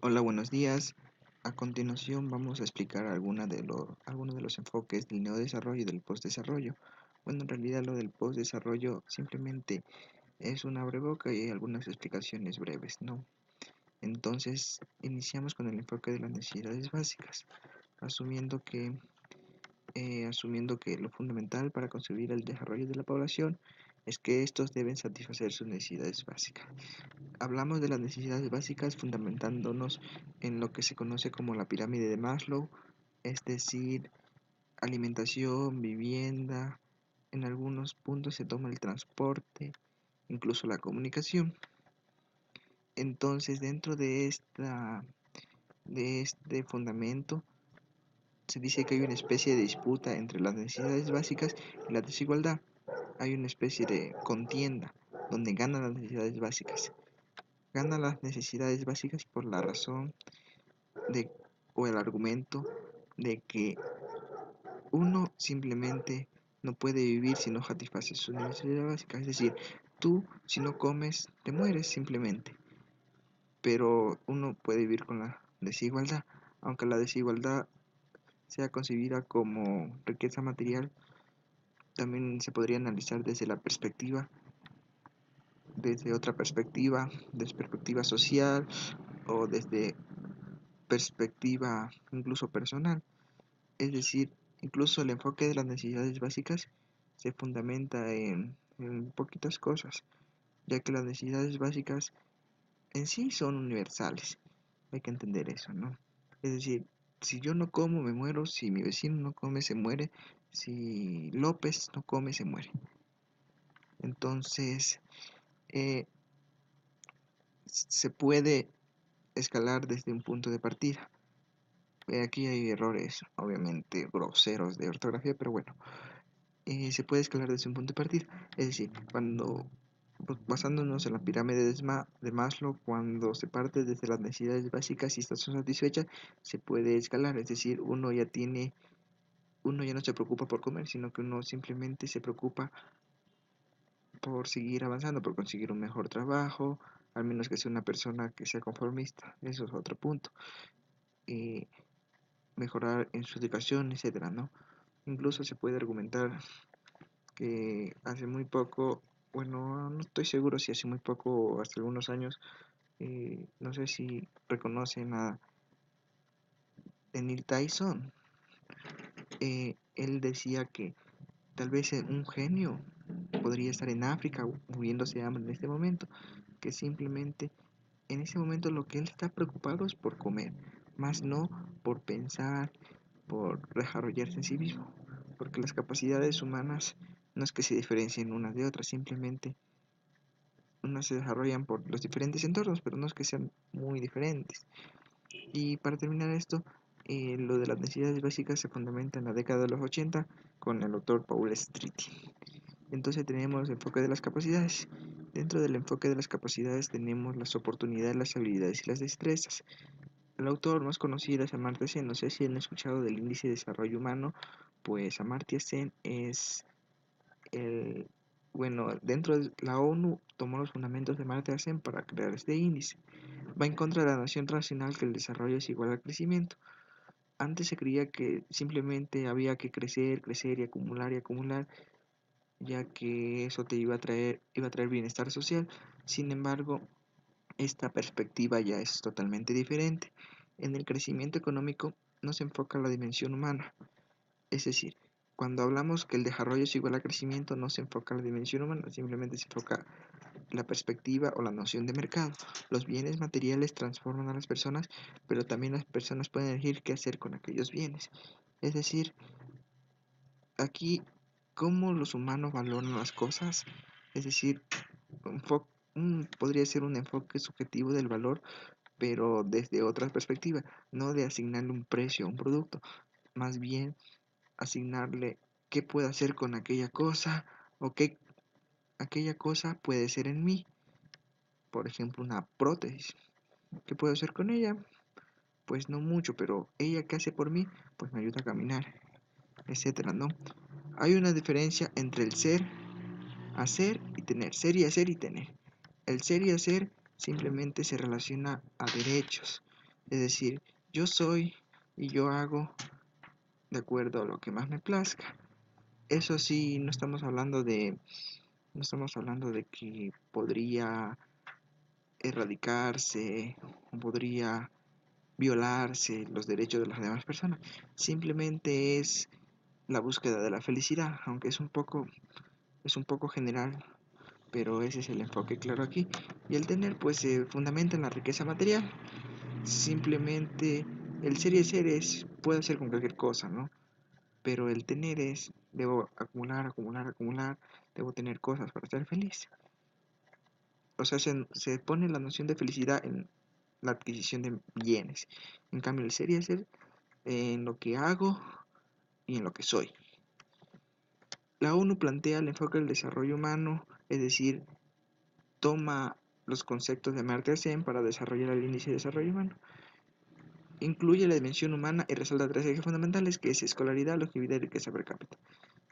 Hola, buenos días. A continuación vamos a explicar algunos de los enfoques del neodesarrollo y del postdesarrollo. Bueno, en realidad lo del postdesarrollo simplemente es una breboca y hay algunas explicaciones breves, ¿no? Entonces, iniciamos con el enfoque de las necesidades básicas, asumiendo que, asumiendo que lo fundamental para conseguir el desarrollo de la población es que estos deben satisfacer sus necesidades básicas. Hablamos de las necesidades básicas fundamentándonos en lo que se conoce como la pirámide de Maslow, es decir, alimentación, vivienda, en algunos puntos se toma el transporte, incluso la comunicación. Entonces, dentro de este fundamento, se dice que hay una especie de disputa entre las necesidades básicas y la desigualdad. Hay una especie de contienda donde ganan las necesidades básicas. Ganan las necesidades básicas por la razón de, o el argumento de que uno simplemente no puede vivir si no satisface sus necesidades básicas. Es decir, tú si no comes te mueres simplemente. Pero uno puede vivir con la desigualdad. Aunque la desigualdad sea concebida como riqueza material, también se podría analizar desde otra perspectiva, desde perspectiva social o desde perspectiva incluso personal. Es decir, incluso el enfoque de las necesidades básicas se fundamenta en poquitas cosas, ya que las necesidades básicas en sí son universales. Hay que entender eso, ¿no? Es decir, si yo no como, me muero; si mi vecino no come, se muere; si López no come, se muere. Entonces, eh, se puede escalar desde un punto de partida. Aquí hay errores, obviamente, groseros de ortografía, pero bueno, se puede escalar desde un punto de partida. Es decir, basándonos en la pirámide de Maslow, cuando se parte desde las necesidades básicas y estas son satisfechas, se puede escalar. Es decir, uno ya no se preocupa por comer, sino que uno simplemente se preocupa por seguir avanzando, por conseguir un mejor trabajo, al menos que sea una persona que sea conformista. Eso es otro punto. Eh, Mejorar en su educación, etcétera, ¿no? Incluso se puede argumentar que hace muy poco, bueno, no estoy seguro si hace muy poco o hasta algunos años, no sé si reconocen a Neil Tyson. Él decía que tal vez un genio podría estar en África muriéndose de hambre en este momento, que simplemente en ese momento lo que él está preocupado es por comer, más no por pensar, por desarrollarse en sí mismo, porque las capacidades humanas no es que se diferencien unas de otras, simplemente unas se desarrollan por los diferentes entornos, pero no es que sean muy diferentes. Y para terminar esto, lo de las necesidades básicas se fundamenta en la década de los 80 con el autor Paul Streeting. Entonces tenemos el enfoque de las capacidades. Dentro del enfoque de las capacidades tenemos las oportunidades, las habilidades y las destrezas. El autor más conocido es Amartya Sen. No sé si han escuchado del índice de desarrollo humano. Pues Amartya Sen es el... Bueno, dentro de la ONU tomó los fundamentos de Amartya Sen para crear este índice. Va en contra de la noción racional que el desarrollo es igual al crecimiento. Antes se creía que simplemente había que crecer, crecer y acumular, ya que eso te iba a traer bienestar social. Sin embargo, esta perspectiva ya es totalmente diferente. En el crecimiento económico no se enfoca la dimensión humana. Es decir, cuando hablamos que el desarrollo es igual a crecimiento, no se enfoca la dimensión humana, simplemente se enfoca la perspectiva o la noción de mercado. Los bienes materiales transforman a las personas, pero también las personas pueden elegir qué hacer con aquellos bienes. Es decir, aquí, cómo los humanos valoran las cosas, es decir, podría ser un enfoque subjetivo del valor, pero desde otra perspectiva, no de asignarle un precio a un producto, más bien asignarle qué puedo hacer con aquella cosa o qué aquella cosa puede ser en mí. Por ejemplo, una prótesis. ¿Qué puedo hacer con ella? Pues no mucho, pero ella qué hace por mí, pues me ayuda a caminar, etcétera, ¿no? Hay una diferencia entre el ser, hacer y tener, ser y hacer y tener. El ser y hacer simplemente se relaciona a derechos. Es decir, yo soy y yo hago de acuerdo a lo que más me plazca. Eso sí, no estamos hablando de que podría erradicarse o podría violarse los derechos de las demás personas. Simplemente es la búsqueda de la felicidad, aunque es un poco general, pero ese es el enfoque claro aquí. Y el tener pues se fundamenta en la riqueza material. Simplemente el ser puede ser con cualquier cosa, ¿no? Pero el tener es, debo acumular, acumular, acumular, debo tener cosas para estar feliz. O sea, se pone la noción de felicidad en la adquisición de bienes. En cambio, el ser en lo que hago y en lo que soy. La ONU plantea el enfoque del desarrollo humano, es decir, toma los conceptos de Amartya Sen para desarrollar el índice de desarrollo humano. Incluye la dimensión humana y resalta tres ejes fundamentales, que es escolaridad, longevidad y riqueza per cápita.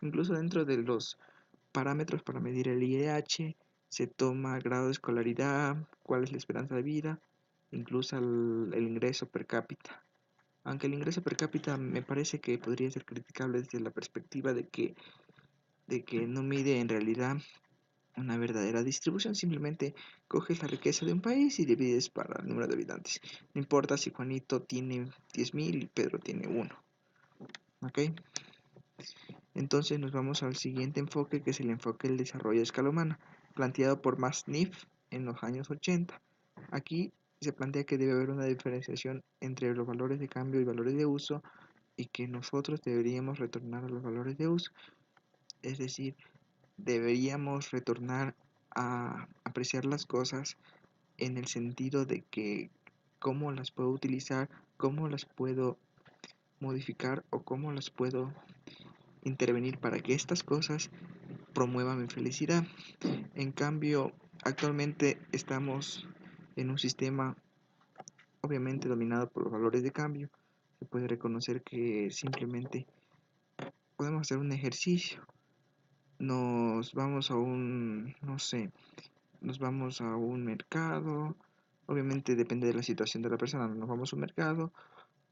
Incluso dentro de los parámetros para medir el IDH se toma el grado de escolaridad, cuál es la esperanza de vida, incluso el ingreso per cápita. Aunque el ingreso per cápita me parece que podría ser criticable desde la perspectiva de que no mide en realidad una verdadera distribución, simplemente coges la riqueza de un país y divides para el número de habitantes. No importa si Juanito tiene 10.000 y Pedro tiene uno. ¿Ok? Entonces nos vamos al siguiente enfoque, que es el enfoque del desarrollo a escala humana, planteado por Masniff en los años 80. Aquí se plantea que debe haber una diferenciación entre los valores de cambio y valores de uso, y que nosotros deberíamos retornar a los valores de uso. Es decir, deberíamos retornar a apreciar las cosas en el sentido de que cómo las puedo utilizar, cómo las puedo modificar o cómo las puedo intervenir para que estas cosas promuevan mi felicidad. En cambio, actualmente estamos en un sistema obviamente dominado por los valores de cambio. Se puede reconocer que simplemente podemos hacer un ejercicio. Nos vamos a un, no sé, nos vamos a un mercado. Obviamente depende de la situación de la persona. Nos vamos a un mercado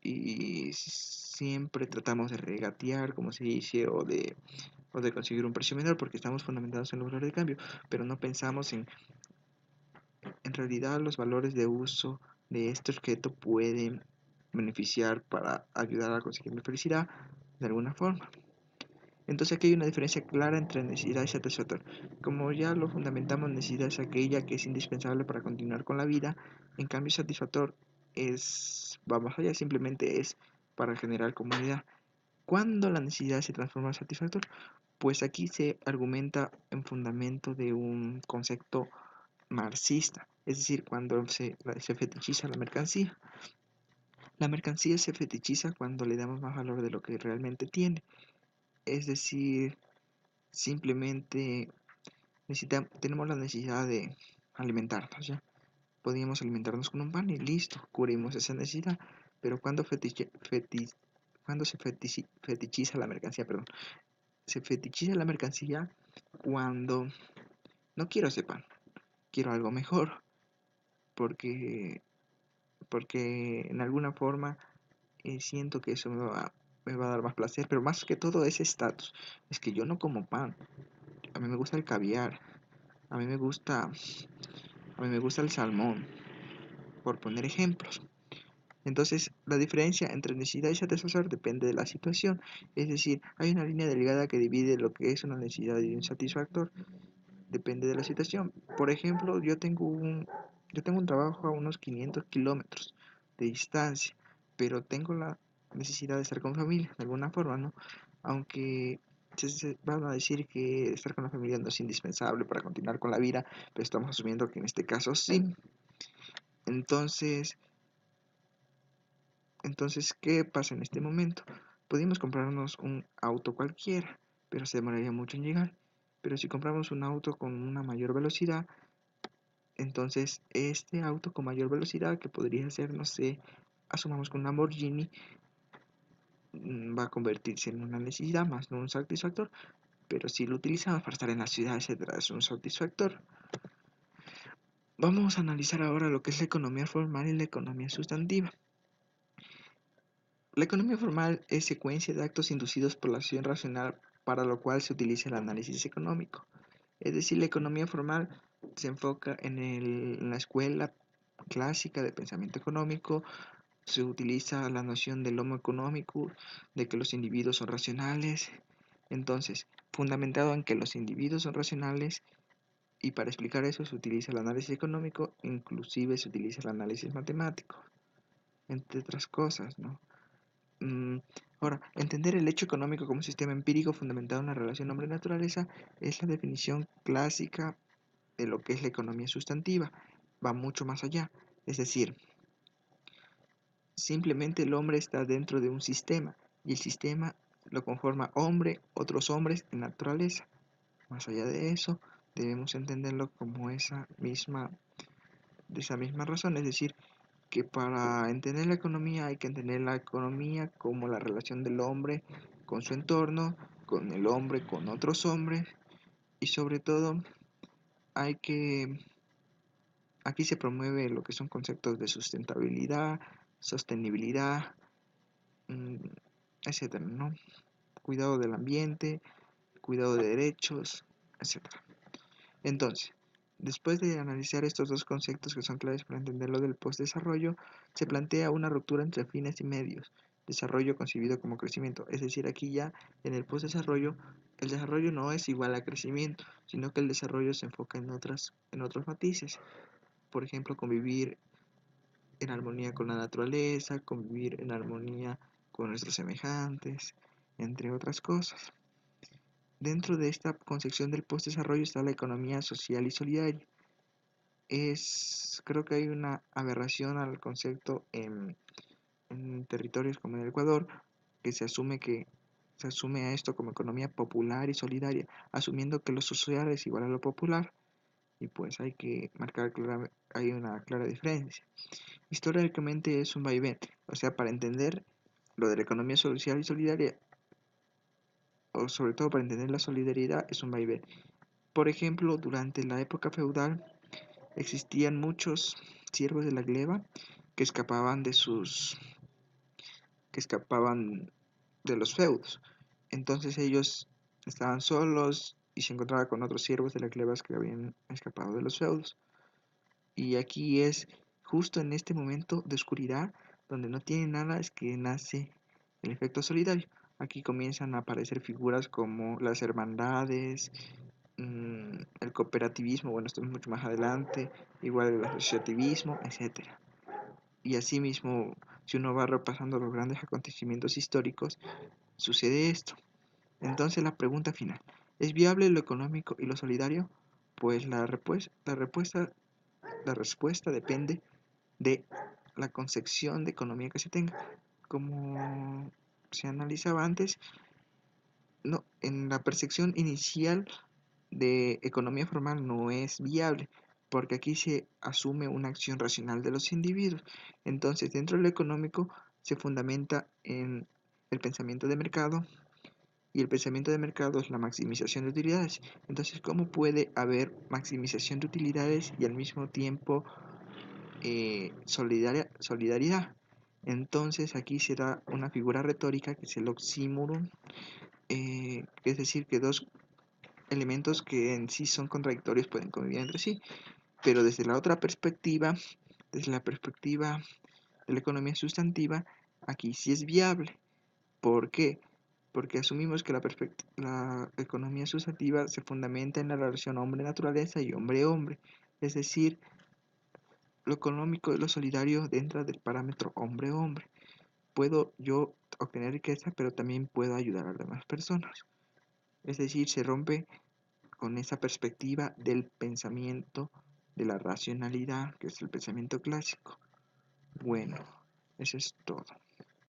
y siempre tratamos de regatear, como se dice, o de conseguir un precio menor porque estamos fundamentados en los valores de cambio, pero no pensamos en realidad los valores de uso de este objeto pueden beneficiar para ayudar a conseguir la felicidad de alguna forma. Entonces aquí hay una diferencia clara entre necesidad y satisfactor. Como ya lo fundamentamos, necesidad es aquella que es indispensable para continuar con la vida. En cambio, satisfactor va más allá, simplemente es para generar comunidad. ¿Cuándo la necesidad se transforma en satisfactor? Pues aquí se argumenta en fundamento de un concepto marxista, es decir, cuando se fetichiza la mercancía. La mercancía se fetichiza cuando le damos más valor de lo que realmente tiene. Es decir, simplemente tenemos la necesidad de alimentarnos, ¿ya? Podríamos alimentarnos con un pan y listo, cubrimos esa necesidad. Pero cuando se fetichiza la mercancía, perdón, se fetichiza la mercancía cuando no quiero ese pan, quiero algo mejor, porque, porque en alguna forma siento que eso me va a dar más placer, pero más que todo es estatus. Es que yo no como pan, a mí me gusta el caviar, a mí me gusta, a mí me gusta el salmón, por poner ejemplos. Entonces, la diferencia entre necesidad y satisfactor depende de la situación. Es decir, hay una línea delgada que divide lo que es una necesidad y un satisfactor. Depende de la situación. Por ejemplo, yo tengo un trabajo a unos 500 kilómetros de distancia, pero tengo la necesidad de estar con familia, de alguna forma, ¿no? Aunque se van a decir que estar con la familia no es indispensable para continuar con la vida, pero estamos asumiendo que en este caso sí. Entonces, ¿qué pasa en este momento? Podríamos comprarnos un auto cualquiera, pero se demoraría mucho en llegar. Pero si compramos un auto con una mayor velocidad, entonces este auto con mayor velocidad, que podría ser, no sé, asumamos que un Lamborghini, va a convertirse en una necesidad más, no un satisfactor. Pero si lo utilizamos para estar en la ciudad, etcétera, es un satisfactor. Vamos a analizar ahora lo que es la economía formal y la economía sustantiva. La economía formal es secuencia de actos inducidos por la acción racional para lo cual se utiliza el análisis económico. Es decir, la economía formal se enfoca en la escuela clásica de pensamiento económico, se utiliza la noción del homo económico, de que los individuos son racionales. Entonces, fundamentado en que los individuos son racionales, y para explicar eso se utiliza el análisis económico, inclusive se utiliza el análisis matemático, entre otras cosas, ¿no? Mm, Ahora, entender el hecho económico como un sistema empírico fundamentado en la relación hombre-naturaleza es la definición clásica de lo que es la economía sustantiva. Va mucho más allá. Es decir, simplemente el hombre está dentro de un sistema y el sistema lo conforma hombre, otros hombres y naturaleza. Más allá de eso, debemos entenderlo como de esa misma razón. Es decir, que para entender la economía hay que entender la economía como la relación del hombre con su entorno, con el hombre con otros hombres y sobre todo hay que aquí se promueve lo que son conceptos de sustentabilidad, sostenibilidad, mm, etcétera, ¿no? Cuidado del ambiente, cuidado de derechos, etcétera. Entonces, después de analizar estos dos conceptos que son claves para entender lo del postdesarrollo, se plantea una ruptura entre fines y medios, desarrollo concebido como crecimiento. Es decir, aquí ya en el postdesarrollo, el desarrollo no es igual a crecimiento, sino que el desarrollo se enfoca en otros matices. Por ejemplo, convivir en armonía con la naturaleza, convivir en armonía con nuestros semejantes, entre otras cosas. Dentro de esta concepción del postdesarrollo está la economía social y solidaria. Creo que hay una aberración al concepto en territorios como el Ecuador, que se asume a esto como economía popular y solidaria, asumiendo que lo social es igual a lo popular, y pues hay que marcar hay una clara diferencia. Históricamente es un vaivén, o sea, para entender lo de la economía social y solidaria, o sobre todo para entender la solidaridad, es un vaivén. Por ejemplo, durante la época feudal existían muchos siervos de la gleba que escapaban que escapaban de los feudos. Entonces ellos estaban solos y se encontraban con otros siervos de la gleba que habían escapado de los feudos. Y aquí es justo en este momento de oscuridad, donde no tiene nada, es que nace el efecto solidario. Aquí comienzan a aparecer figuras como las hermandades, el cooperativismo, bueno, esto es mucho más adelante, igual el asociativismo, etcétera. Y asimismo, si uno va repasando los grandes acontecimientos históricos, sucede esto. Entonces la pregunta final, ¿es viable lo económico y lo solidario? Pues la respuesta depende de la concepción de economía que se tenga. Como se analizaba antes, no, en la percepción inicial de economía formal no es viable, porque aquí se asume una acción racional de los individuos. Entonces, dentro de lo económico se fundamenta en el pensamiento de mercado, y el pensamiento de mercado es la maximización de utilidades. Entonces, ¿cómo puede haber maximización de utilidades y al mismo tiempo solidaridad? Entonces, aquí se da una figura retórica que es el oxímoron, es decir, que dos elementos que en sí son contradictorios pueden convivir entre sí, pero desde la otra perspectiva, desde la perspectiva de la economía sustantiva, aquí sí es viable. ¿Por qué? Porque asumimos que la economía sustantiva se fundamenta en la relación hombre-naturaleza y hombre-hombre, es decir, lo económico y lo solidario dentro del parámetro hombre-hombre. Puedo yo obtener riqueza, pero también puedo ayudar a las demás personas. Es decir, se rompe con esa perspectiva del pensamiento de la racionalidad, que es el pensamiento clásico. Bueno, eso es todo.